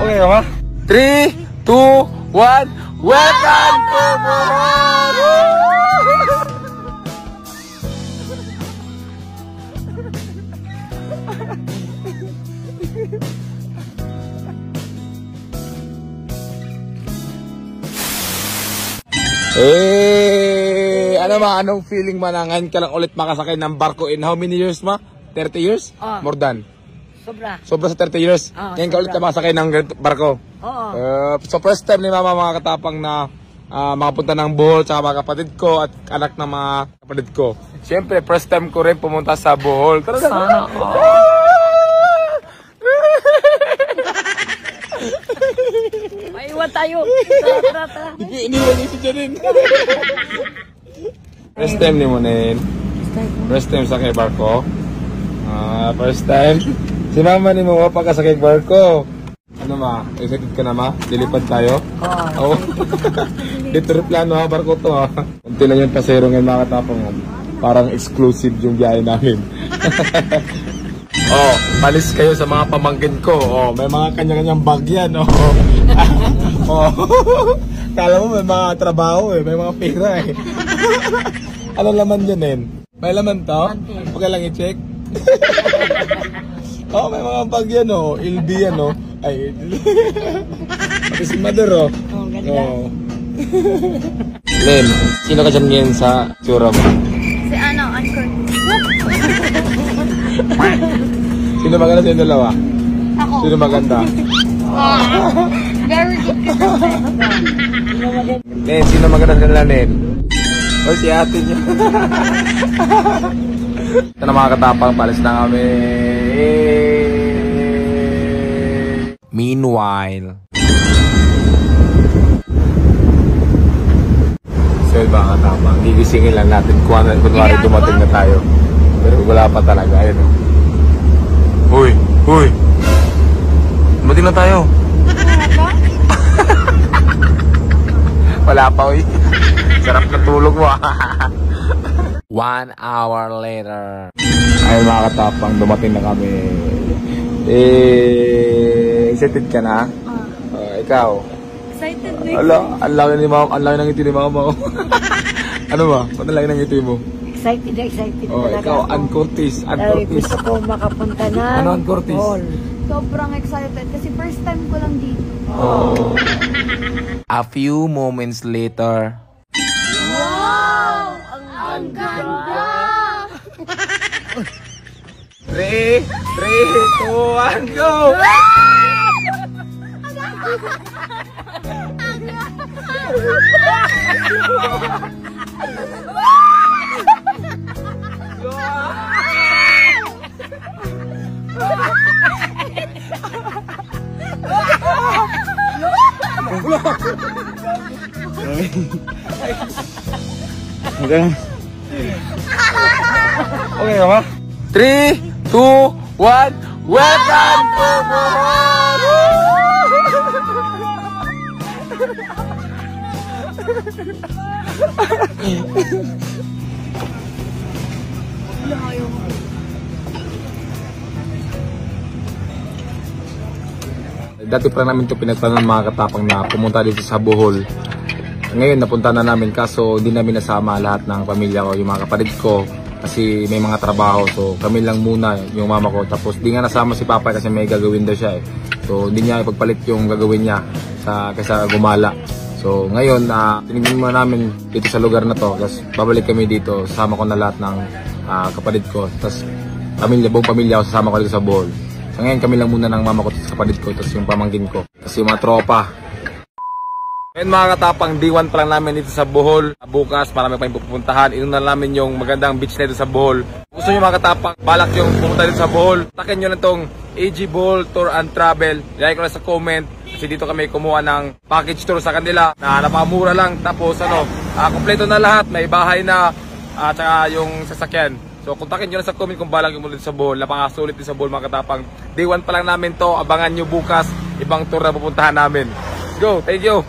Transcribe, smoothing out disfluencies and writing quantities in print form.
Okay ba? 3, 2, 1, welcome to Bohol! Anong feeling man na ngayon ka lang ulit makasakay ng barko in how many years ma? 30 years? More than? Sobra sa 30 years? Ngayon ka ulit ka makasakay ng barko? So first time ni mama mga katapang na makapunta ng Bohol sa mga kapatid ko at anak ng mga kapatid ko. Siyempre first time ko rin pumunta sa Bohol. Sana maiwan tayo. Hindi iniwan niyo si Janine. First time ni Monin. First time sa kay barko. First time. Si mama ni mo pa ka sa kay barko. Ano ma? Excited ka na ma? Dilipad tayo? Oo. Dito rin plano ha, barko to ha. Kunti lang yung pasero ngayon mga katapang. Parang exclusive yung biyahe namin. Oh, palis kayo sa mga pamangkin ko. Oh, may mga kanya-kanyang bag yan. Oh. Kala mo may mga trabaho eh, may mga pera eh. Ano laman yun eh? May laman to? Okay lang i-check. Oh, may mga bag yan oh. LB yan oh. Ay, pati si mother oh. Oh. Len, sino ka dyan ngayon sa tsura mo? Si Anchor. Sino maganda sa yung dalawa? Ako. Sino maganda? Very good. Nen, sino maganda sa nila, Nen? O, si ate niya. Ito na mga katapang, palis na kami. Meanwhile. So, mga katapang, gigisingin lang natin kung kunwari dumating na tayo. Pero wala pa talaga, ayun o. Uy! Uy! Dumating na tayo. Wala pa, uy. Sarap na tulog mo. 1 hour later. Ayun mga katapang, dumating na kami. Excited ka na? Ikaw? Excited na. Ala, ang laki ng ngiti ni mama. Ano ba? Ba't ang laki ng ngiti mo? Excited talaga. Ikaw, Ann Curtis. Gusto ko makapunta na. Ano, Ann Curtis? Sobrang excited kasi first time ko lang dito. Oh. A few moments later. Wow! Ang ganda! 3, 2, 1, go! Okay ba? 3, 2, 1, welcome to Bohol! Dati pa namin ito pinagplanan ng mga katapang na pumunta dito sa Bohol. Ngayon napunta na namin kaso hindi namin nasama lahat ng pamilya ko, yung mga kapatid ko kasi may mga trabaho. So kami lang muna, yung mama ko. Tapos di nga nasama si Papa kasi may gagawin daw siya eh. So hindi niya ipagpalit yung gagawin niya kaysa gumala. So ngayon tinignan muna namin dito sa lugar na to. Tapos babalik kami dito, sasama ko na lahat ng kapatid ko. Tapos buong pamilya ko sasama ko dito sa Bohol. So ngayon kami lang muna ng mama ko at kapatid ko, tapos yung pamangkin ko. Kasi yung mga tropa. Ngayon mga katapang, D1 pa lang namin dito sa Bohol. Bukas marami pa yung pupuntahan. Inunan namin yung magandang beach na dito sa Bohol. Gusto nyo mga katapang, balak yung pumunta dito sa Bohol. Takin nyo na itong AG Bohol Tour and Travel. Like ko na sa comment. Kasi dito kami kumuha ng package tour sa kanila na napamura lang. Tapos kompleto na lahat. May bahay na at saka yung sasakyan. So kontakin nyo na sa comment kung balang yung mula sa Bohol. Napakasulit din sa Bohol mga katapang. Day 1 pa lang namin to. Abangan nyo bukas ibang tour na pupuntahan namin. Let's go! Thank you!